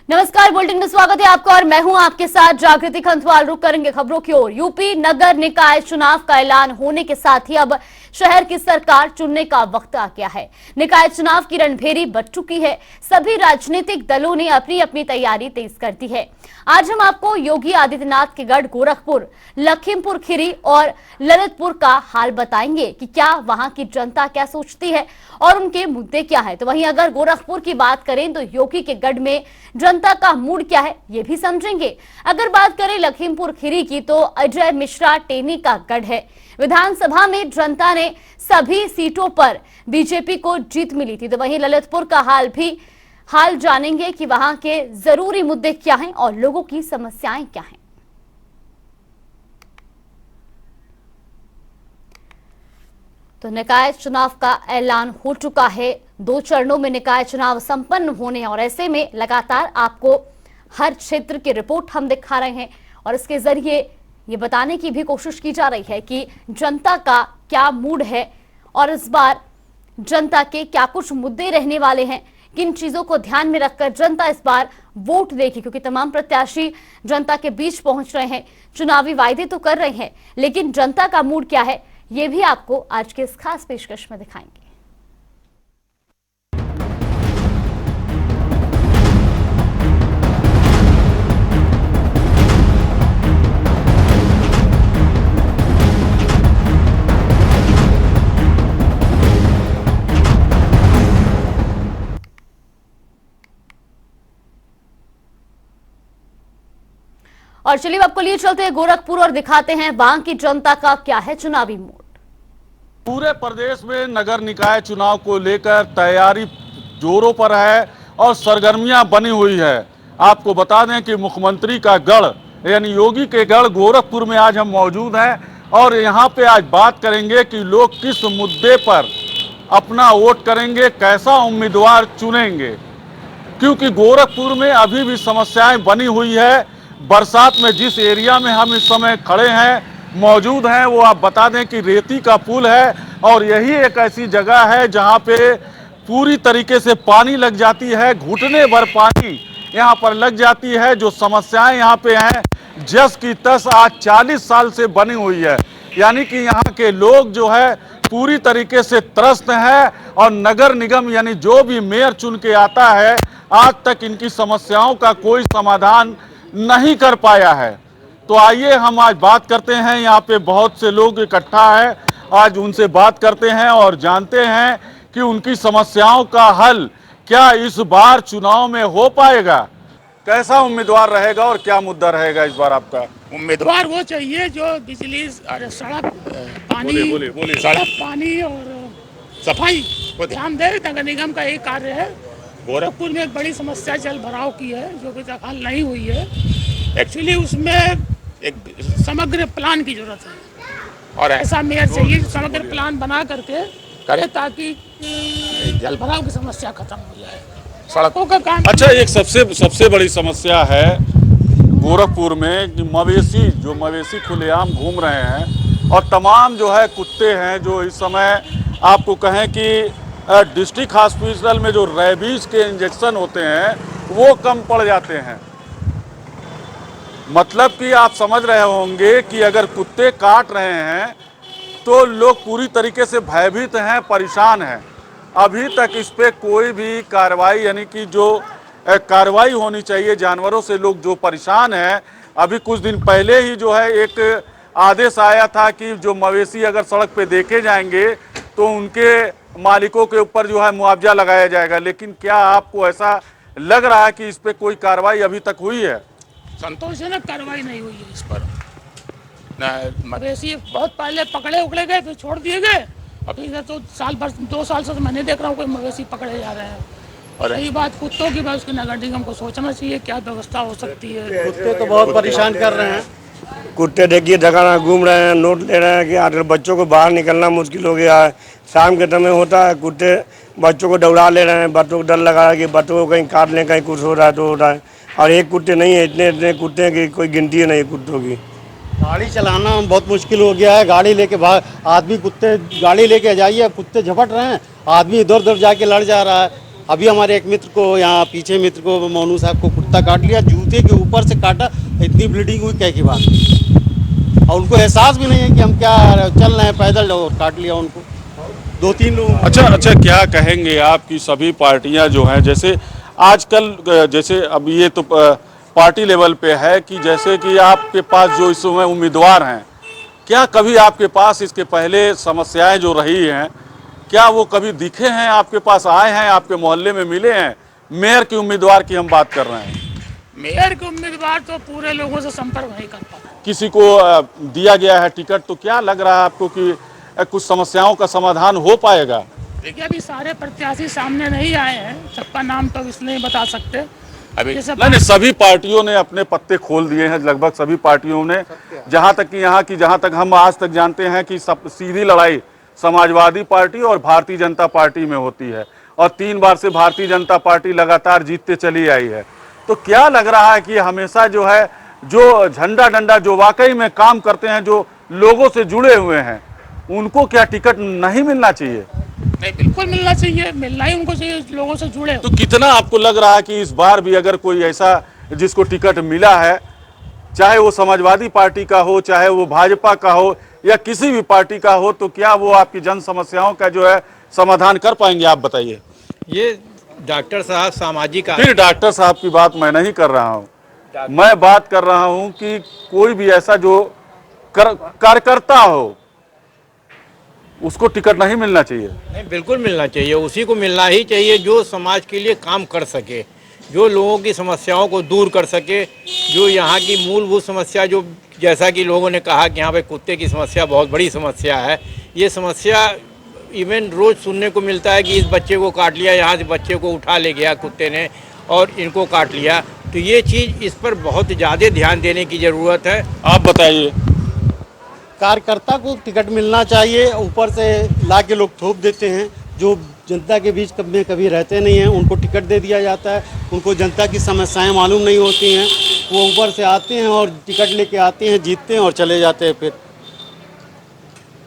नमस्कार, बुलेटिन में स्वागत है आपका और मैं हूं आपके साथ जागृति खंतवाल। रुक करेंगे खबरों की ओर। यूपी नगर निकाय चुनाव का ऐलान होने के साथ ही अब शहर की सरकार चुनने का वक्त आ गया है। निकाय चुनाव की रणभेरी बज चुकी है। सभी राजनीतिक दलों ने अपनी अपनी तैयारी तेज कर दी है। आज हम आपको योगी आदित्यनाथ के गढ़ गोरखपुर, लखीमपुर खीरी और ललितपुर का हाल बताएंगे कि क्या वहां की जनता क्या सोचती है और उनके मुद्दे क्या है। तो वहीं अगर गोरखपुर की बात करें तो योगी के गढ़ में जनता का मूड क्या है ये भी समझेंगे। अगर बात करें लखीमपुर खीरी की तो अजय मिश्रा टेनी का गढ़ है। विधानसभा में जनता ने सभी सीटों पर बीजेपी को जीत मिली थी। तो वहीं ललितपुर का हाल जानेंगे कि वहां के जरूरी मुद्दे क्या हैं और लोगों की समस्याएं क्या हैं। तो निकाय चुनाव का ऐलान हो चुका है। 2 चरणों में निकाय चुनाव संपन्न होने और ऐसे में लगातार आपको हर क्षेत्र की रिपोर्ट हम दिखा रहे हैं और इसके जरिए ये बताने की भी कोशिश की जा रही है कि जनता का क्या मूड है और इस बार जनता के क्या कुछ मुद्दे रहने वाले हैं, किन चीजों को ध्यान में रखकर जनता इस बार वोट देगी। क्योंकि तमाम प्रत्याशी जनता के बीच पहुंच रहे हैं, चुनावी वायदे तो कर रहे हैं, लेकिन जनता का मूड क्या है ये भी आपको आज के इस खास पेशकश में दिखाएंगे। और चलिए आपको लिए चलते हैं गोरखपुर और दिखाते हैं वहां की जनता का क्या है चुनावी मूड। पूरे प्रदेश में नगर निकाय चुनाव को लेकर तैयारी जोरों पर है और सरगर्मियां बनी हुई है। आपको बता दें कि मुख्यमंत्री का गढ़ यानी योगी के गढ़ गोरखपुर में आज हम मौजूद हैं और यहां पे आज बात करेंगे कि लोग किस मुद्दे पर अपना वोट करेंगे, कैसा उम्मीदवार चुनेंगे। क्योंकि गोरखपुर में अभी भी समस्याएं बनी हुई है। बरसात में जिस एरिया में हम इस समय खड़े हैं मौजूद हैं वो आप बता दें कि रेती का पुल है और यही एक ऐसी जगह है जहां पे पूरी तरीके से पानी लग जाती है, घुटने भर पानी यहां पर लग जाती है। जो समस्याएं यहां पे हैं जस की तस आज 40 साल से बनी हुई है। यानी कि यहां के लोग जो है पूरी तरीके से त्रस्त हैं और नगर निगम यानी जो भी मेयर चुन के आता है आज तक इनकी समस्याओं का कोई समाधान नहीं कर पाया है। तो आइए हम आज बात करते हैं, यहाँ पे बहुत से लोग इकट्ठा है, आज उनसे बात करते हैं और जानते हैं कि उनकी समस्याओं का हल क्या इस बार चुनाव में हो पाएगा, कैसा उम्मीदवार रहेगा और क्या मुद्दा रहेगा इस बार आपका। उम्मीदवार वो चाहिए जो बिजली, सड़क, पानी, सड़क, पानी और सफाई को ध्यान दे। नगर निगम का एक कार्य है। गोरखपुर में एक बड़ी समस्या जल भराव की है जो कि तक हल नहीं हुई है। एक्चुअली उसमें एक समग्र प्लान की जरूरत है और ऐसा मेयर चाहिए समग्र प्लान बना करके करे ताकि जल भराव की समस्या खत्म हो जाए। सड़कों का काम अच्छा, एक सबसे बड़ी समस्या है गोरखपुर में कि मवेशी खुलेआम घूम रहे हैं और तमाम जो है कुत्ते हैं जो इस समय आपको कहें कि डिस्ट्रिक्ट हॉस्पिटल में जो रेबीज के इंजेक्शन होते हैं वो कम पड़ जाते हैं। मतलब कि आप समझ रहे होंगे कि अगर कुत्ते काट रहे हैं तो लोग पूरी तरीके से भयभीत हैं, परेशान हैं। अभी तक इस पे कोई भी कार्रवाई यानी कि जो कार्रवाई होनी चाहिए, जानवरों से लोग जो परेशान हैं। अभी कुछ दिन पहले ही जो है एक आदेश आया था कि जो मवेशी अगर सड़क पे देखे जाएंगे तो उनके मालिकों के ऊपर जो है मुआवजा लगाया जाएगा। लेकिन क्या आपको ऐसा लग रहा है कि इस पे कोई कार्रवाई अभी तक हुई है? संतोषजनक कार्रवाई नहीं हुई है इस पर। मवेशी बहुत पहले पकड़े गए फिर छोड़ दिए गए। अभी तो 2 साल से मैं नहीं देख रहा हूँ कोई मवेशी पकड़े जा रहे हैं। और रही बात कुत्तों की, उसके नगर निगम को सोचना चाहिए क्या व्यवस्था हो सकती है। कुत्ते तो बहुत परेशान कर रहे हैं। कुत्ते देखिए जगह घूम रहे हैं, नोट ले रहे हैं कि आजकल बच्चों को बाहर निकलना मुश्किल हो गया है। शाम के समय होता है कुत्ते बच्चों को दौड़ा ले रहे हैं, बच्चों को डर लगा है कि बच्चों को कहीं काट लें, कहीं कुछ हो रहा है तो हो रहा है। और एक कुत्ते नहीं है, इतने कुत्ते हैं कि कोई गिनती नहीं कुत्तों की। गाड़ी चलाना बहुत मुश्किल हो गया है। गाड़ी लेके भाग आदमी, कुत्ते गाड़ी लेके जाइए, कुत्ते झपट रहे हैं, आदमी इधर उधर जाके लड़ जा रहा है। अभी हमारे एक मित्र को, यहाँ पीछे मित्र को, मोनू साहब को कुत्ता काट लिया, जूते के ऊपर से काटा, इतनी ब्लीडिंग हुई क्या की बात। और उनको एहसास भी नहीं है कि हम क्या चल रहे हैं पैदल, और काट लिया उनको 2-3 लोग। अच्छा, क्या कहेंगे आपकी सभी पार्टियां जो हैं, जैसे आजकल जैसे अब ये तो पार्टी लेवल पे है कि जैसे कि आपके पास जो इस समय उम्मीदवार हैं, क्या कभी आपके पास इसके पहले समस्याएं जो रही हैं, क्या वो कभी दिखे हैं, आपके पास आए हैं, आपके मोहल्ले में मिले हैं? मेयर के उम्मीदवार की हम बात कर रहे हैं। मेयर के उम्मीदवार तो पूरे लोगों से संपर्क नहीं कर पाता। किसी को दिया गया है टिकट, तो क्या लग रहा है आपको कि कुछ समस्याओं का समाधान हो पाएगा? देखिए, अभी सारे प्रत्याशी सामने नहीं आए हैं, सबका नाम तो इसलिए नहीं बता सकते अभी। नहीं, सभी पार्टियों ने अपने पत्ते खोल दिए हैं, लगभग सभी पार्टियों ने, जहां तक कि यहाँ की, जहां तक हम आज तक जानते हैं कि सब सीधी लड़ाई समाजवादी पार्टी और भारतीय जनता पार्टी में होती है, और 3 बार से भारतीय जनता पार्टी लगातार जीतते चली आई है। तो क्या लग रहा है कि हमेशा जो है, जो झंडा डंडा जो वाकई में काम करते हैं, जो लोगों से जुड़े हुए हैं, उनको क्या टिकट नहीं मिलना चाहिए? नहीं, बिल्कुल मिलना चाहिए, मिलना ही उनको चाहिए, लोगों से जुड़े। तो कितना आपको लग रहा है कि इस बार भी अगर कोई ऐसा जिसको टिकट मिला है, चाहे वो समाजवादी पार्टी का हो, चाहे वो भाजपा का हो, या किसी भी पार्टी का हो, तो क्या वो आपकी जन समस्याओं का जो है समाधान कर पाएंगे? आप बताइए। ये डॉक्टर साहब सामाजिक, फिर डॉक्टर साहब की बात मैं नहीं कर रहा हूँ, मैं बात कर रहा हूँ कि कोई भी ऐसा जो कार्यकर्ता हो, उसको टिकट नहीं मिलना चाहिए? नहीं, बिल्कुल मिलना चाहिए, उसी को मिलना ही चाहिए जो समाज के लिए काम कर सके, जो लोगों की समस्याओं को दूर कर सके, जो यहाँ की मूलभूत समस्या, जो जैसा कि लोगों ने कहा कि यहाँ पे कुत्ते की समस्या बहुत बड़ी समस्या है। ये समस्या इवन रोज़ सुनने को मिलता है कि इस बच्चे को काट लिया, यहाँ से बच्चे को उठा ले गया कुत्ते ने और इनको काट लिया। तो ये चीज़, इस पर बहुत ज़्यादा ध्यान देने की ज़रूरत है। आप बताइए। कार्यकर्ता को टिकट मिलना चाहिए, ऊपर से ला के लोग थोप देते हैं, जो जनता के बीच कभी कभी रहते नहीं हैं, उनको टिकट दे दिया जाता है। उनको जनता की समस्याएं मालूम नहीं होती हैं, वो ऊपर से आते हैं और टिकट लेके आते हैं, जीतते हैं और चले जाते हैं। फिर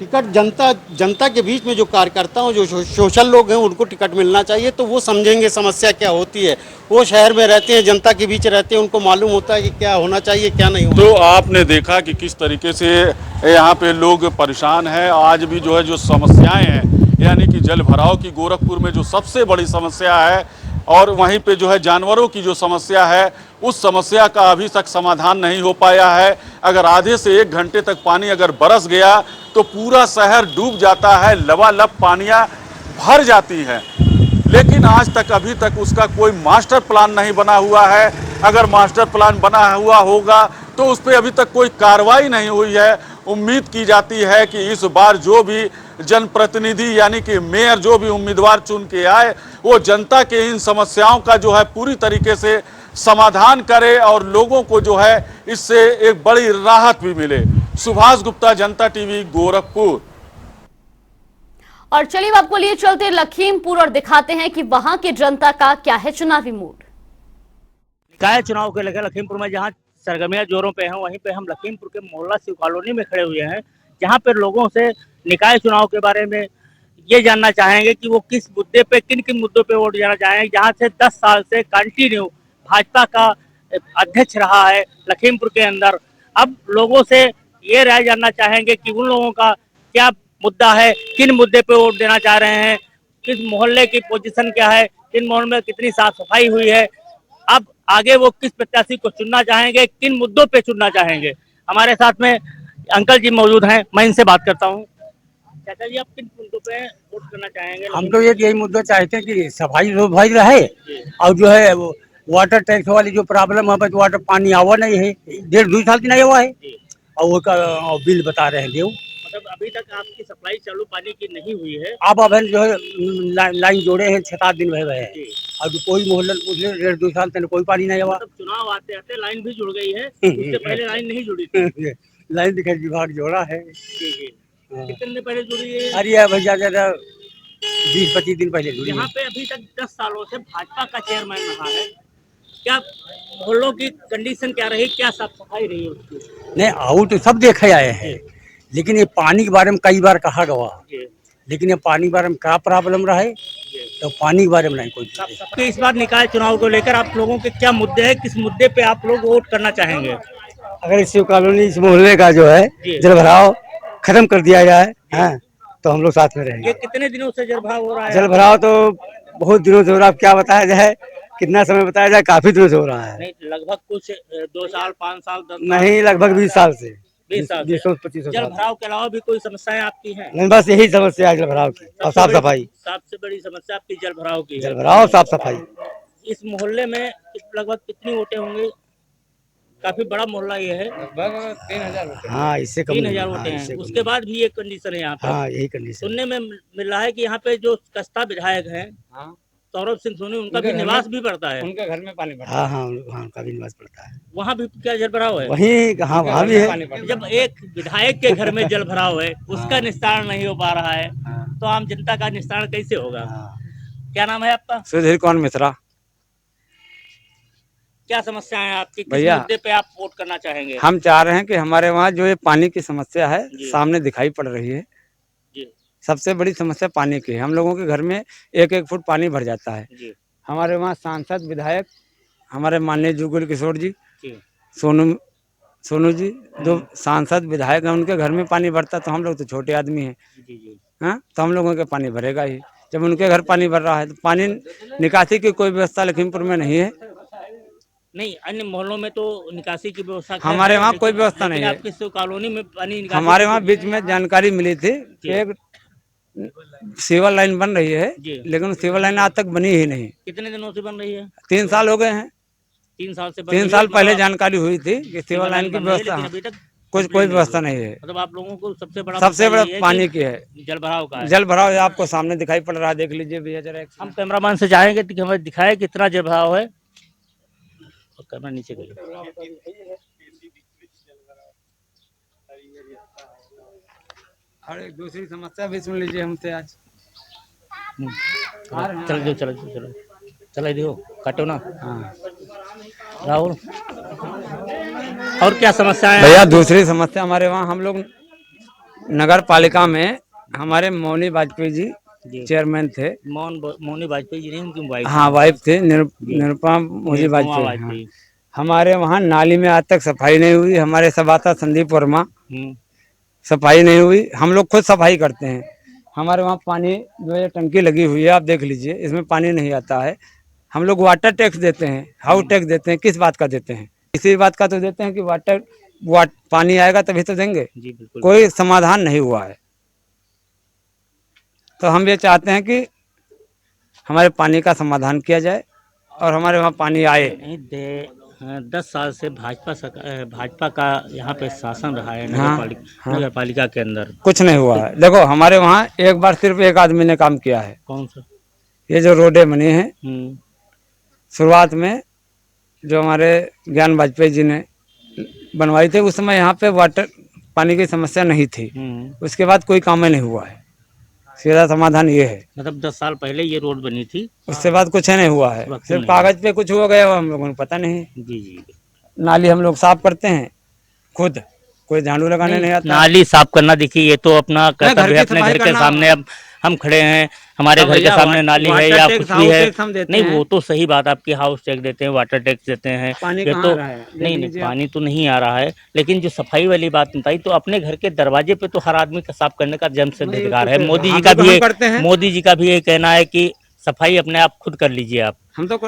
टिकट जनता के बीच में जो कार्यकर्ता हो, जो सोशल लोग हैं, उनको टिकट मिलना चाहिए, तो वो समझेंगे समस्या क्या होती है। वो शहर में रहते हैं, जनता के बीच रहते हैं, उनको मालूम होता है कि क्या होना चाहिए, क्या नहीं होना। तो आपने देखा कि किस तरीके से यहाँ पे लोग परेशान हैं। आज भी जो है, जो समस्याएं हैं, यानी कि जल भराव की गोरखपुर में जो सबसे बड़ी समस्या है, और वहीं पे जो है जानवरों की जो समस्या है, उस समस्या का अभी तक समाधान नहीं हो पाया है। अगर आधे से 1 घंटे तक पानी अगर बरस गया तो पूरा शहर डूब जाता है, लबालब पानियाँ भर जाती हैं, लेकिन आज तक अभी तक उसका कोई मास्टर प्लान नहीं बना हुआ है। अगर मास्टर प्लान बना हुआ होगा तो उस पर अभी तक कोई कार्रवाई नहीं हुई है। उम्मीद की जाती है कि इस बार जो भी जनप्रतिनिधि यानी कि मेयर जो भी उम्मीदवार चुन के आए, वो जनता के इन समस्याओं का जो है पूरी तरीके से समाधान करे और लोगों को जो है इससे एक बड़ी राहत भी मिले। सुभाष गुप्ता, जनता टीवी, गोरखपुर। और चलिए आपको लिए चलते लखीमपुर और दिखाते हैं कि वहां की जनता का क्या है चुनावी मूड। निकाय चुनाव के लेकर लखीमपुर में जहां सरगर्मियां जोरों पे हैं, वहीं पे हम लखीमपुर के मोहल्ला शिव कॉलोनी में खड़े हुए हैं, जहां पर लोगों से निकाय चुनाव के बारे में ये जानना चाहेंगे कि वो किस मुद्दे पे, किन किन मुद्दों पे वोट देना चाहेंगे। जहां से 10 साल से कंटिन्यू भाजपा का अध्यक्ष रहा है लखीमपुर के अंदर। अब लोगों से ये राय जानना चाहेंगे कि उन लोगों का क्या मुद्दा है, किन मुद्दे पे वोट देना चाह रहे हैं, किस मोहल्ले की पोजीशन क्या है, किन मोहल्ले में कितनी साफ सफाई हुई है, अब आगे वो किस प्रत्याशी को चुनना चाहेंगे, किन मुद्दों पे चुनना चाहेंगे। हमारे साथ में अंकल जी मौजूद हैं, मैं इनसे बात करता हूँ। चाचा जी, आप किन मुद्दों पे वोट करना चाहेंगे? हम तो यही मुद्दा चाहते हैं कि सफाई रहे, और जो है वाटर टैक्स वाली जो प्रॉब्लम है, वाटर पानी आवा नहीं है, 1.5-2 साल की नहीं हुआ है, और वो का बिल बता रहे हैं देव। मतलब अभी तक आपकी सप्लाई चालू पानी की नहीं हुई है? अब जो है लाइन जोड़े हैं, 6-7 दिन हुए हैं, और कोई मोहल्ला पूछ ले 1.5-2 साल तक कोई पानी नहीं हुआ। मतलब चुनाव आते आते लाइन भी जुड़ गई है, उससे पहले लाइन नहीं जुड़ी थी। लाइन दिखा विभाग जोड़ा है। कितने दिन पहले जुड़ी है? अरे भैया 20-25 दिन पहले जुड़ी। यहाँ पे अभी तक 10 सालों से भाजपा का चेयरमैन रहा है, क्या मोहल्लों की कंडीशन क्या रही, क्या साफ सफाई रही उसकी? नहीं, आओ तो सब देखे आए हैं, लेकिन ये पानी के बारे में कई बार कहा गया, लेकिन ये पानी के बारे में क्या प्रॉब्लम रहा है तो पानी के बारे में नहीं कोई चीज़ है। कि इस बार निकाय चुनाव को लेकर आप लोगों के क्या मुद्दे हैं, किस मुद्दे पे आप लोग वोट करना चाहेंगे? अगर इस शिव कॉलोनी इस मोहल्ले का जो है जी। जल भराव खत्म कर दिया जाए, हाँ, तो हम लोग साथ में रहेंगे। ये कितने दिनों से जल भराव हो रहा है? जल भराव तो बहुत दिनों से हो रहा है। अब क्या बताया जाए, कितना समय बताया जाए, काफी दिनों से हो रहा है। नहीं, लगभग कुछ 2 साल, 5 साल, 10 साल? नहीं, लगभग 20 साल से, 20 साल से। 20-25 जल साल। भराव के अलावा भी कोई समस्याएं आपकी हैं? नहीं, बस यही समस्या है जल भराव की और साफ सफाई। सबसे बड़ी समस्या आपकी जल भराव की है। जल भराव, साफ सफाई। इस मोहल्ले में लगभग कितनी वोटें होंगी? काफी बड़ा मोहल्ला ये है। लगभग 3000 हाँ, इससे कम 3000 नहीं। वोटें हाँ, हैं। इससे कम उसके बाद भी ये कंडीशन है यहाँ पे। हाँ, यही कंडीशन। सुनने में मिल रहा है कि यहाँ पे जो कस्ता विधायक हैं, हाँ, सौरभ सिंह सोनी, उनका उनके भी घर में- निवास भी पड़ता है। उनके घर में पानी भरता हाँ हाँ, वहाँ का भी निवास पड़ता है। वहाँ भी क्या जल भराव है? वहीं, हाँ, वहाँ भी है। जब एक विधायक के घर में जल भराव है, उसका निस्तारण नहीं हो पा रहा है, तो आम जनता का निस्तारण कैसे होगा? हाँ। क्या नाम है आपका? सुधीर कौन मिश्रा। क्या समस्या है आपकी? किस भैया, मुद्दे पे आप वोट करना चाहेंगे? हम चाह रहे हैं कि हमारे वहाँ जो ये पानी की समस्या है जी। सामने दिखाई पड़ रही है। जी सबसे बड़ी समस्या पानी की है। हम लोगों के घर में 1-1 फुट पानी भर जाता है। जी हमारे वहाँ सांसद विधायक हमारे माननीय जुगल किशोर जी, जी सोनू जी, दो सांसद विधायक हैं, उनके घर में पानी भरता, तो हम लोग तो छोटे आदमी हैं, जी जी। हाँ, तो हम लोगों के पानी भरेगा ही। जब उनके घर पानी भर रहा है तो पानी निकासी की कोई व्यवस्था लखीमपुर में नहीं है। नहीं, अन्य मोहल्लों में तो निकासी की व्यवस्था खैर हमारे है, वहाँ लेकिन- कोई व्यवस्था लेकिन नहीं है। आपकी शिव कॉलोनी में पानी निकासी हमारे की- वहाँ बीच में जानकारी मिली थी कि एक सीवर लाइन बन रही है, जी। लेकिन सीवर लाइन आज तक बनी ही नहीं। कितने दिनों से बन रही है? 3 साल हो गए हैं। 3 साल से बन 3 रही साल है, पहले मतलब जानकारी हुई थी कि सीवर लाइन की बन रही है, व्यवस्था, लेकिन अभी तक कोई कंप्लीट नहीं व्यवस्था हुई। नहीं है। मतलब आप लोगों को सबसे बड़ा सबसे मुद्दा बड़ा यही है पानी कि की है। जल भराव का है। जल भराव आपको सामने दिखाई पड़ रहा है, देख लीजिए भैया जरा। हम कैमरामैन से चाहेंगे कि हमें दिखाए कितना जल भराव है। और कैमरा नीचे करिए। और एक दूसरी समस्या भी सुन लीजिए हमसे आज। चलो देखो, काटो ना। हाँ राहुल, और क्या समस्या है? भैया, दूसरी समस्या हमारे वहाँ, हम लोग नगर पालिका में हमारे मौनी वाजपेयी जी जी। चेयरमैन थे। मौनी वाजपेयी जी नहीं, उनकी वाइफ। हाँ, वाइफ थे निरुपमा मौनी वाजपेयी। हाँ। वाजपेयी। हमारे वहाँ नाली में आज तक सफाई नहीं हुई। हमारे सभाता संदीप वर्मा, हम्म, सफाई नहीं हुई। हम लोग खुद सफाई करते हैं। हमारे वहाँ पानी जो है टंकी लगी हुई है, आप देख लीजिए, इसमें पानी नहीं आता है। हम लोग वाटर टैक्स देते हैं, हाउस टैक्स देते हैं। किस बात का देते हैं? इसी बात का तो देते हैं कि वाटर पानी आएगा तभी तो देंगे। जी बिल्कुल। कोई समाधान नहीं हुआ है। तो हम ये चाहते हैं कि हमारे पानी का समाधान किया जाए और हमारे वहाँ पानी आए। नहीं, 10 साल से भाजपा का यहाँ पे शासन रहा है हाँ, नगर पालिका के अंदर। कुछ नहीं हुआ है। देखो, हमारे वहाँ एक बार सिर्फ एक आदमी ने काम किया है। कौन सा? ये जो रोडें बनी हैं, हम्म, शुरुआत में जो हमारे ज्ञान वाजपेयी जी ने बनवाई थी, उस समय यहाँ पे वाटर पानी की समस्या नहीं थी। उसके बाद कोई काम नहीं हुआ है। सीधा समाधान ये है। मतलब 10 साल पहले ये रोड बनी थी। उसके बाद कुछ नहीं हुआ है। वक्त सिर्फ नहीं। कागज पे कुछ हो गया हो, हम लोगों को पता नहीं। जी जी। नाली हम लोग साफ करते हैं खुद, कोई झाड़ू लगाने नहीं आता। नाली साफ करना, देखिए ये तो अपना घर कर्तव्य की है। अपने सफाई घर के करना। सामने अब हम खड़े हैं, हमारे अब घर के भैया, सामने नाली है वाटर या टैक्स, कुछ भी हाउस है। टैक्स हम देते नहीं, हैं। वो तो सही बात, आपकी हाउस टैक्स देते हैं, वाटर टैक्स देते हैं। पानी ये कहाँ तो आ रहा है? देख नहीं, लीजिए आप। पानी तो नहीं आ रहा है। लेकिन जो सफाई वाली बात बताई, तो अपने घर के दरवाजे पे तो हर आदमी का साफ करने का जन्म सिद्ध नहीं, अधिकार तो है। फिर मोदी जी हम का तो भी हम करते हैं। मोदी जी का भी ये कहना है कि सफाई अपने आप खुद कर लीजिए आप।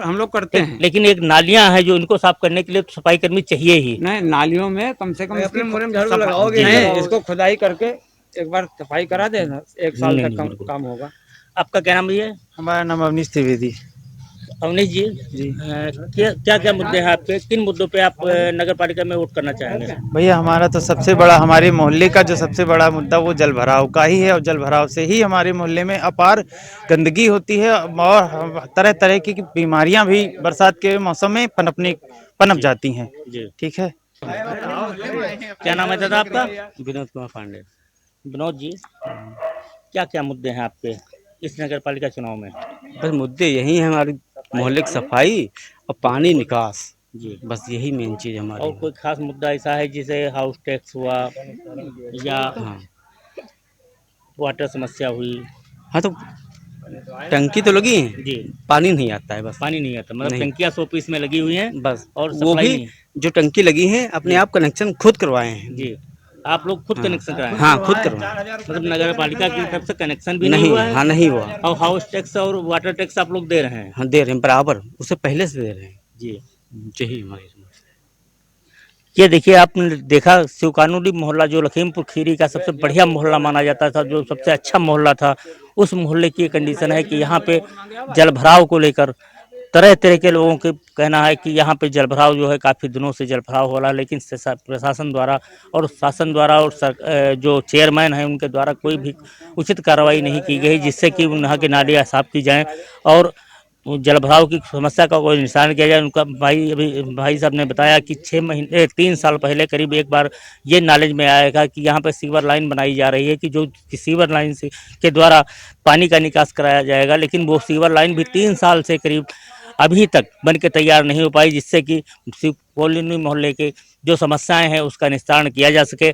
हम लोग करते हैं। लेकिन एक नालियां हैं जो इनको साफ करने के लिए तो सफाई कर्मी चाहिए ही। नहीं, नालियों में कम से कम अपने मोरे में झाड़ू झाड़ू लगाओगे। नहीं, इसको खुदाई करके एक बार सफाई करा देना, 1 साल नहीं, तक नहीं, बिल्कुल। काम होगा। आपका क्या नाम भैया? हमारा नाम अवनीश त्रिवेदी अवनीश जी, जी। क्या क्या मुद्दे हैं आपके? किन मुद्दों पे आप नगर पालिका में वोट करना चाहेंगे? भैया, हमारा तो सबसे बड़ा, हमारे मोहल्ले का जो सबसे बड़ा मुद्दा वो जल भराव का ही है। और जल भराव से ही हमारे मोहल्ले में अपार गंदगी होती है और तरह तरह की बीमारियां भी बरसात के मौसम में पनप जाती हैं। जी। ठीक है। क्या नाम है दादा आपका? विनोद कुमार पांडे। विनोद जी, क्या क्या मुद्दे हैं आपके इस नगर पालिका चुनाव में? बस मुद्दे यही हैं, हमारी मोहल्ले की सफाई और पानी निकास। जी। बस यही मेन चीज़ हमारी। और कोई खास मुद्दा ऐसा है जैसे हाउस टैक्स हुआ या हाँ वाटर समस्या हुई? हाँ, तो टंकी तो लगी है जी, पानी नहीं आता है बस। पानी नहीं आता, मतलब नहीं। टंकियां 100 पीस में लगी हुई हैं बस और वो सप्लाई भी नहीं। जो टंकी लगी है अपने आप कनेक्शन खुद करवाए हैं। जी, आप लोग खुद कनेक्शन कराए हैं? हाँ खुद करवाए। मतलब नगर पालिका की तरफ से कनेक्शन भी नहीं नहीं, हुआ है? हाँ नहीं हुआ। और हाउस टैक्स और वाटर टैक्स आप लोग दे रहे हैं? हाँ दे रहे हैं बराबर, उससे पहले से दे रहे हैं। जी, यही हमारी समस्या। ये देखिए, आपने देखा शिवकानूनी मोहल्ला जो लखीमपुर खीरी का सबसे बढ़िया मोहल्ला माना जाता था, जो सबसे अच्छा मोहल्ला था, उस मोहल्ले की कंडीशन है कि यहाँ पे जल भराव को लेकर तरह तरह के लोगों के कहना है कि यहाँ पे जल भराव जो है काफ़ी दिनों से जल भराव हो रहा है, लेकिन प्रशासन द्वारा और शासन द्वारा और जो चेयरमैन हैं उनके द्वारा कोई भी उचित कार्रवाई नहीं की गई, जिससे कि वहाँ की नालियाँ साफ की जाएँ और जल भराव की समस्या का कोई निशान किया जाए। उनका भाई साहब ने बताया कि 3 साल पहले करीब एक बार ये नॉलेज में आएगा कि यहाँ पे सीवर लाइन बनाई जा रही है कि जो सीवर लाइन से के द्वारा पानी का निकास कराया जाएगा, लेकिन वो सीवर लाइन भी 3 साल से करीब अभी तक बन के तैयार नहीं हो पाई, जिससे कि कॉलोनी मोहल्ले के जो समस्याएं हैं उसका निस्तारण किया जा सके।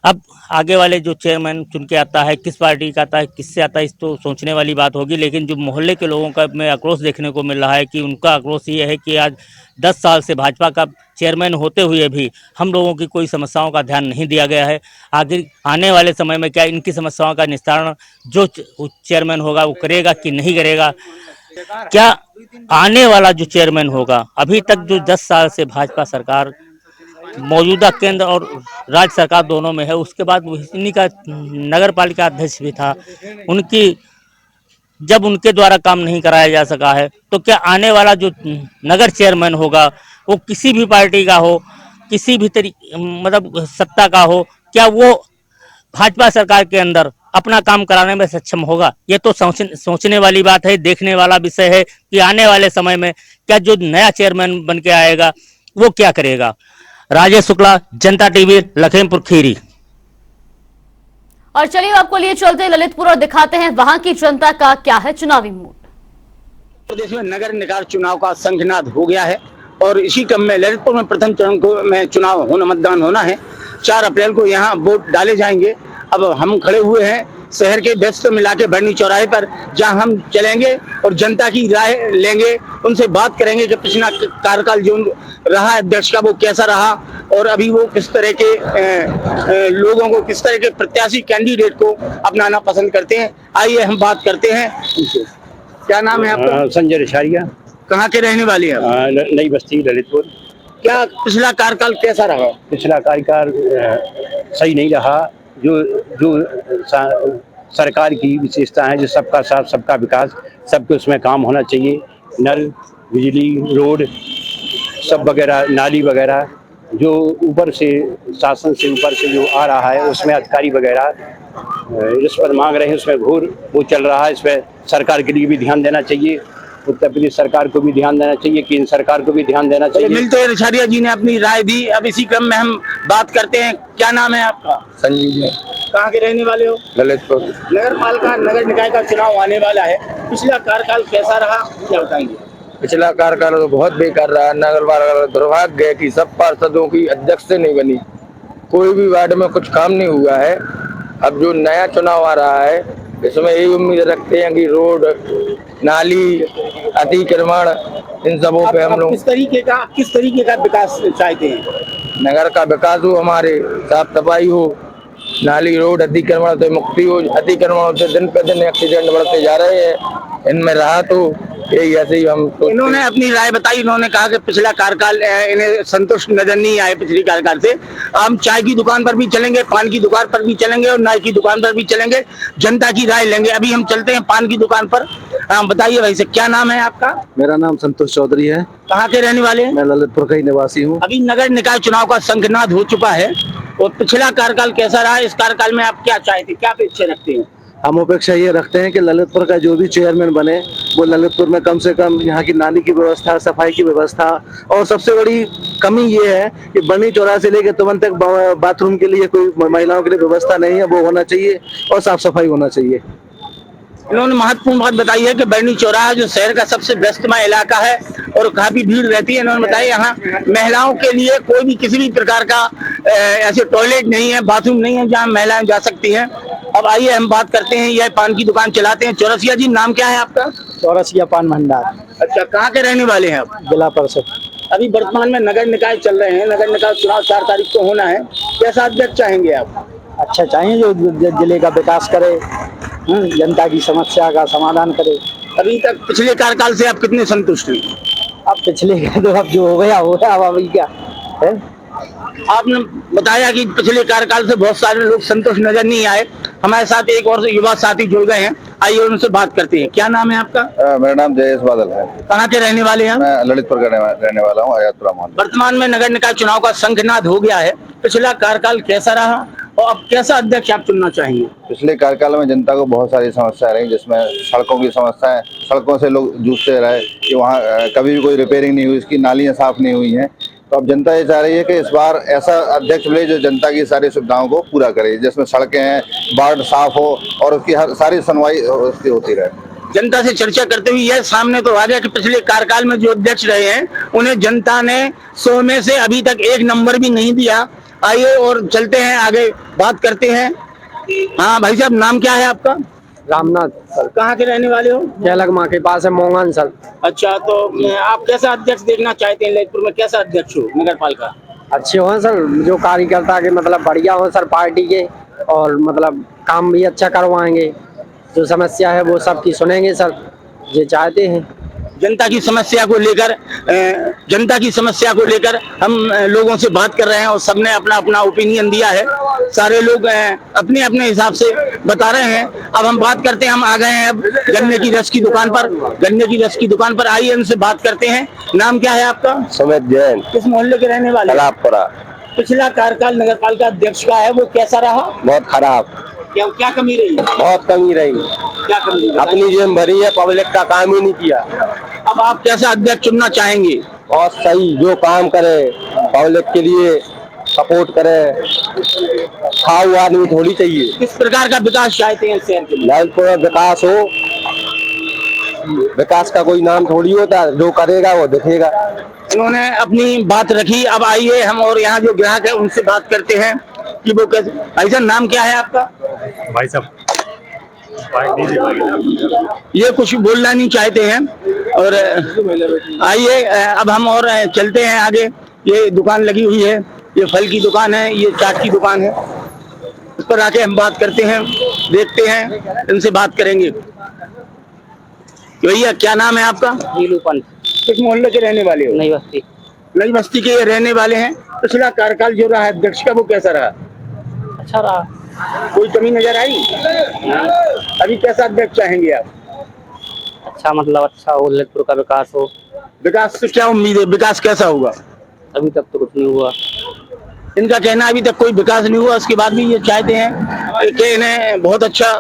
अब आगे वाले जो चेयरमैन चुन के आता है, किस पार्टी का आता है, किससे आता है, इस तो सोचने वाली बात होगी, लेकिन जो मोहल्ले के लोगों का में आक्रोश देखने को मिल रहा है कि उनका आक्रोश ये है कि आज 10 साल से भाजपा का चेयरमैन होते हुए भी हम लोगों की कोई समस्याओं का ध्यान नहीं दिया गया है। आगे आने वाले समय में क्या इनकी समस्याओं का निस्तारण जो चेयरमैन होगा वो करेगा कि नहीं करेगा? क्या आने वाला जो चेयरमैन होगा, अभी तक जो 10 साल से भाजपा सरकार मौजूदा केंद्र और राज्य सरकार दोनों में है, उसके बाद इन्हीं का नगर पालिका अध्यक्ष भी था, उनकी जब उनके द्वारा काम नहीं कराया जा सका है, तो क्या आने वाला जो नगर चेयरमैन होगा वो किसी भी पार्टी का हो, किसी भी मतलब सत्ता का हो, क्या वो भाजपा सरकार के अंदर अपना काम कराने में सक्षम होगा? ये तो सोचने वाली बात है, देखने वाला विषय है कि आने वाले समय में क्या जो नया चेयरमैन बन के आएगा वो क्या करेगा। राजेश शुक्ला, जनता टीवी, लखीमपुर खीरी। और चलिए आपको लिए चलते हैं ललितपुर और दिखाते हैं वहां की जनता का क्या है चुनावी मूड। प्रदेश में नगर निकाय चुनाव का शंखनाद हो गया है और इसी क्रम में ललितपुर में प्रथम चरण में चुनाव मतदान होना है। 4 अप्रैल को यहाँ वोट डाले जाएंगे। अब हम खड़े हुए हैं शहर के व्यस्त इलाके बरनी चौराहे पर, जहां हम चलेंगे और जनता की राय लेंगे, उनसे बात करेंगे कि पिछला कार्यकाल जो रहा अध्यक्ष का वो कैसा रहा और अभी वो किस तरह के लोगों को, किस तरह के प्रत्याशी कैंडिडेट को अपनाना पसंद करते हैं। आइए हम बात करते हैं उनसे। क्या नाम है आपका? संजय रिशारिया। कहाँ के रहने वाले हैं? नई बस्ती ललितपुर। क्या पिछला कार्यकाल कैसा रहा? पिछला कार्यकाल सही नहीं रहा। जो सरकार की विशेषता है, जो सबका साथ सबका विकास, सबके उसमें काम होना चाहिए। नल, बिजली, रोड सब वगैरह, नाली वगैरह जो ऊपर से शासन से ऊपर से जो आ रहा है, उसमें अधिकारी वगैरह रिश्वत मांग रहे हैं, उसमें घोर वो चल रहा है। इसमें सरकार के लिए भी ध्यान देना चाहिए, उत्तर प्रदेश सरकार को भी ध्यान देना चाहिए, केंद्र सरकार को भी ध्यान देना चाहिए। मिलते हैं, रिशारिया जी ने अपनी राय दी। अब इसी क्रम में हम बात करते हैं। क्या नाम है आपका? संजीव जी। कहाँ के रहने वाले हो? ललितपुर। नगर पालिका नगर निकाय का चुनाव आने वाला है, पिछला कार्यकाल कैसा रहा, क्या बताएंगे? पिछला कार्यकाल तो बहुत बेकार रहा। नगर पालिका दुर्भाग्य है कि सब पार्षदों की अध्यक्ष से नहीं बनी, कोई भी वार्ड में कुछ काम नहीं हुआ है। अब जो नया चुनाव आ रहा है, इसमें यही उम्मीद रखते हैं कि रोड, नाली, अतिक्रमण, इन सबों पे हम लोग किस तरीके का विकास चाहते हैं? नगर का विकास हो, हमारे साफ सफाई हो, नाली, रोड, अतिक्रमण से मुक्ति हो। अतिक्रमण से दिन पे दिन एक्सीडेंट बढ़ते जा रहे हैं, इनमें राहत हो, यही ऐसे ही हम। इन्होंने अपनी राय बताई। इन्होंने कहा कि पिछला कार्यकाल इन्हें संतुष्ट नजर नहीं आए पिछली कार्यकाल से। हम चाय की दुकान पर भी चलेंगे, पान की दुकान पर भी चलेंगे और नाई की दुकान पर भी चलेंगे, जनता की राय लेंगे। अभी हम चलते हैं पान की दुकान पर। बताइए भाई से, क्या नाम है आपका? मेरा नाम संतोष चौधरी है। कहाँ के रहने वाले हैं? मैं ललितपुर का ही निवासी हूँ। अभी नगर निकाय चुनाव का शंखनाद हो चुका है और पिछला कार्यकाल कैसा रहा, इस कार्यकाल में आप क्या चाहते, क्या अपेक्षा रखते हैं? हम अपेक्षा ये रखते हैं कि ललितपुर का जो भी चेयरमैन बने वो ललितपुर में कम से कम यहाँ की नाली की व्यवस्था, सफाई की व्यवस्था, और सबसे बड़ी कमी ये है कि बरनी चौराहा से लेकर तुरंत तक बाथरूम के लिए कोई महिलाओं के लिए व्यवस्था नहीं है, वो होना चाहिए और साफ सफाई होना चाहिए। इन्होंने महत्वपूर्ण बात बताई है कि बरनी चौराहा जो शहर का सबसे व्यस्तमय इलाका है और काफी भीड़ रहती है। इन्होंने बताया यहाँ महिलाओं के लिए कोई भी किसी भी प्रकार का ऐसे टॉयलेट नहीं है, बाथरूम नहीं है जहाँ महिलाएं जा सकती हैं। अब आइए हम बात करते हैं, यह पान की दुकान चलाते हैं। चौरसिया जी, नाम क्या है आपका? चौरसिया पान भंडार, अच्छा, कहाँ के रहने वाले हैं आप? जिला परिषद। अभी वर्तमान में नगर निकाय चल रहे हैं, नगर निकाय चुनाव 4 तारीख को होना है, कैसा अध्यक्ष चाहेंगे आप? अच्छा चाहिए जो जिले का विकास करे, जनता की समस्या का समाधान करे। अभी तक पिछले कार्यकाल से आप कितने संतुष्ट हैं? अब पिछले का तो अब जो हो गया, अब अभी क्या है। आपने बताया कि पिछले कार्यकाल से बहुत सारे लोग संतुष्ट नजर नहीं आए। हमारे साथ एक और युवा साथी जुड़ गए हैं, आइए उनसे बात करते हैं। क्या नाम है आपका? मेरा नाम जयेश बादल है। कहाँ के रहने वाले हैं? मैं ललितपुर का रहने वाला हूँ, आयातपुरा मोहल्ला। वर्तमान में नगर निकाय चुनाव का शंखनाद हो गया है, पिछला कार्यकाल कैसा रहा और अब कैसा अध्यक्ष आप चुनना चाहेंगे? पिछले कार्यकाल में जनता को बहुत सारी समस्याएं रही, जिसमें सड़कों की समस्याएं, सड़कों से लोग जूझते रहे कि वहाँ कभी भी कोई रिपेयरिंग नहीं हुई, इसकी नालियाँ साफ नहीं हुई हैं। तो अब जनता ये चाह रही है कि इस बार ऐसा अध्यक्ष मिले जो जनता की सारी सुविधाओं को पूरा करे, जिसमें सड़कें हैं, वार्ड साफ हो और उसकी हर सारी सुनवाई उसकी होती रहे। जनता से चर्चा करते हुए यह सामने तो आ गया कि पिछले कार्यकाल में जो अध्यक्ष रहे हैं उन्हें जनता ने 100 में से अभी तक 1 नंबर भी नहीं दिया। आइए और चलते हैं आगे, बात करते हैं। हाँ भाई साहब, नाम क्या है आपका? रामनाथ सर, कहाँ के रहने वाले हो? जयलग माँ के पास है, मोंगन सर। अच्छा, तो आप कैसा अध्यक्ष देखना चाहते हैं? ललितपुर में कैसा अध्यक्ष हो नगर पालिका? अच्छे हो सर, जो कार्यकर्ता के मतलब बढ़िया हो सर पार्टी के, और मतलब काम भी अच्छा करवाएंगे, जो समस्या है वो सबकी सुनेंगे सर, ये चाहते हैं। जनता की समस्या को लेकर हम लोगों से बात कर रहे हैं और सबने अपना अपना ओपिनियन दिया है। सारे लोग अपने अपने हिसाब से बता रहे हैं। अब हम बात करते हैं, हम आ गए हैं अब गन्ने की रस की दुकान पर। आइए उनसे बात करते हैं। नाम क्या है आपका? सुमित जैन, किस मोहल्ले के रहने वाले? तालाबपुरा। पिछला कार्यकाल नगर पालिका अध्यक्ष का है, वो कैसा रहा? बहुत खराब, क्या कमी रही? बहुत कमी रही। क्या कमी? अपनी जेब भरी है, पब्लिक का काम ही नहीं किया। अब आप कैसा अध्यक्ष चुनना चाहेंगे? बहुत सही, जो काम करे, पब्लिक के लिए सपोर्ट करे, खाऊ आदमी थोड़ी चाहिए। किस प्रकार का विकास चाहते हैं शहर के लिए? ललितपुर में विकास हो, विकास का कोई नाम थोड़ी होता है, जो करेगा वो दिखेगा। इन्होंने अपनी बात रखी। अब आइए हम और यहाँ जो ग्राहक है उनसे बात करते हैं कि वो कैसे। भाई साहब, नाम क्या है आपका? भाई साहब, ये कुछ बोलना नहीं चाहते हैं। और आइए अब हम और चलते हैं आगे। ये दुकान लगी हुई है, ये फल की दुकान है, ये चाट की दुकान है। उस पर आके हम बात करते हैं, देखते हैं, इनसे बात करेंगे। भैया, क्या नाम है आपका? नीलू पंत, किस मोहल्ले के रहने वाले हो? नई बस्ती। नई बस्ती के रहने वाले हैं। पिछला कार्यकाल जो रहा अध्यक्ष का, वो कैसा रहा? अच्छा रहा, कोई कमी नजर आई? अभी कैसा अध्यक्ष चाहेंगे आप? अच्छा मतलब अच्छा हो, ललितपुर का विकास हो। विकास से क्या उम्मीद है? विकास कैसा होगा? अभी तक तो कुछ नहीं हुआ। इनका कहना अभी तक कोई विकास नहीं हुआ। उसके बाद भी ये चाहते हैं कि इन्हें बहुत अच्छा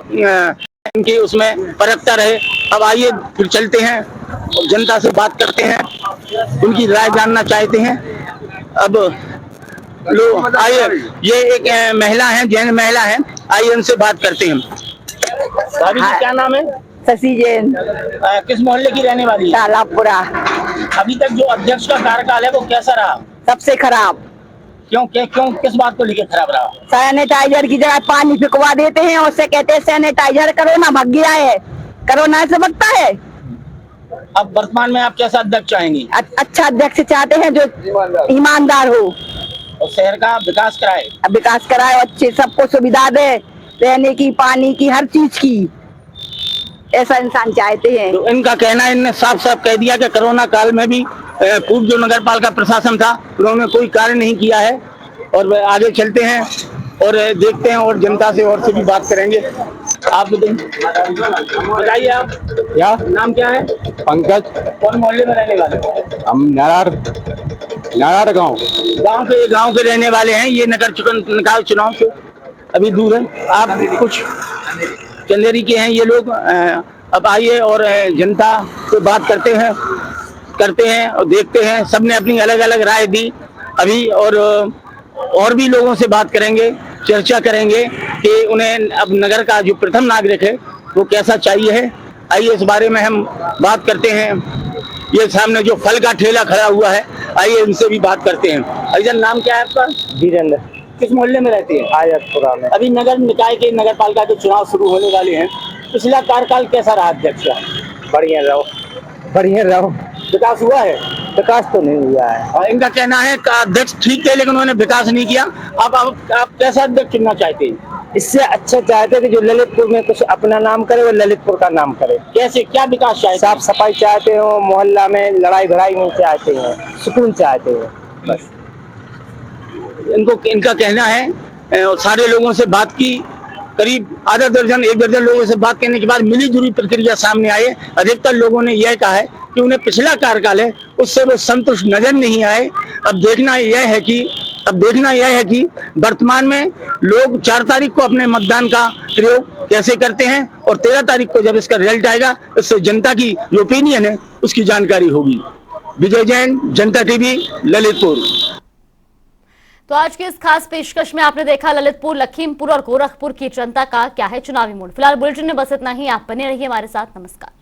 इनकी उसमें परखता रहे। अब आइए फिर चलते हैं और जनता से बात करते हैं, उनकी राय जानना चाहते हैं। अब लोग आइए, ये एक महिला है, जैन महिला है, आइए उनसे बात करते हैं। भाभी जी, क्या नाम है? शशि जैन, किस मोहल्ले की रहने वाली है? तालाबपुरा। अभी तक जो अध्यक्ष का कार्यकाल है वो कैसा रहा? सबसे खराब। क्यों किस बात को लेकर खराब रहा? सैनिटाइजर की जगह पानी फिकवा देते हैं, उससे कहते हैं सैनिटाइजर कोरोना भाग गया है, कोरोना से बचता है। अब वर्तमान में आप कैसा अध्यक्ष चाहेंगे? अच्छा अध्यक्ष चाहते हैं जो ईमानदार हो और शहर का विकास कराए। विकास कराए, अच्छे सबको सुविधा दे, रहने की, पानी की, हर चीज की, ऐसा इंसान चाहते हैं। तो इनका कहना है, इनने साफ साफ कह दिया कि कोरोना काल में भी पूर्व जो नगर पालिका प्रशासन था उन्होंने कोई कार्य नहीं किया है। और आगे चलते हैं और देखते हैं और जनता से और से भी बात करेंगे। आप बताइए, आप क्या नाम क्या है? पंकज। कौन मोहल्ले में रहने वाले? हम नारायण गांव के रहने वाले हैं। ये नगर निकाय चुनाव से अभी दूर है। आप कुछ चंदेरी के हैं ये लोग। अब आइए और जनता से बात करते हैं और देखते हैं। सबने अपनी अलग अलग राय दी अभी, और भी लोगों से बात करेंगे, चर्चा करेंगे कि उन्हें अब नगर का जो प्रथम नागरिक है वो कैसा चाहिए है। आइए इस बारे में हम बात करते हैं। ये सामने जो फल का ठेला खड़ा हुआ है, आइए इनसे भी बात करते हैं। अजय, नाम क्या है आपका? धीरेन्द्र। किस मोहल्ले में रहते हैं? आयतपुरा में। अभी नगर निकाय के नगर पालिका के चुनाव शुरू होने वाले हैं, पिछला कार्यकाल कैसा रहा अध्यक्ष का? बढ़िया रहो। विकास हुआ है? विकास तो नहीं हुआ है। और इनका कहना है कि अध्यक्ष ठीक थे लेकिन उन्होंने विकास नहीं किया। अब आप कैसा अध्यक्ष चुनना चाहते हैं? इससे अच्छा चाहते हैं कि जो ललितपुर में कुछ अपना नाम करे वो ललितपुर का नाम करे। कैसे, क्या विकास चाहते हैं? साफ सफाई चाहते हो, मोहल्ला में लड़ाई भड़ाई नहीं चाहते हैं, सुकून चाहते हैं बस। इनका कहना है, सारे लोगों से बात की, करीब आधा दर्जन 1 दर्जन लोगों से बात करने के बाद मिली जुली प्रतिक्रिया सामने आए। अधिकतर लोगों ने यह कहा है कि उन्हें पिछला कार्यकाल है उससे वो संतुष्ट नजर नहीं आए। अब देखना यह है कि वर्तमान में लोग 4 तारीख को अपने मतदान का प्रयोग कैसे करते हैं और 13 तारीख को जब इसका रिजल्ट आएगा इससे जनता की जो ओपिनियन है उसकी जानकारी होगी। विजय जैन, जनता टीवी, ललितपुर। तो आज के इस खास पेशकश में आपने देखा ललितपुर, लखीमपुर और गोरखपुर की जनता का क्या है चुनावी मूड। फिलहाल बुलेटिन में बस इतना ही। आप बने रहिए हमारे साथ। नमस्कार।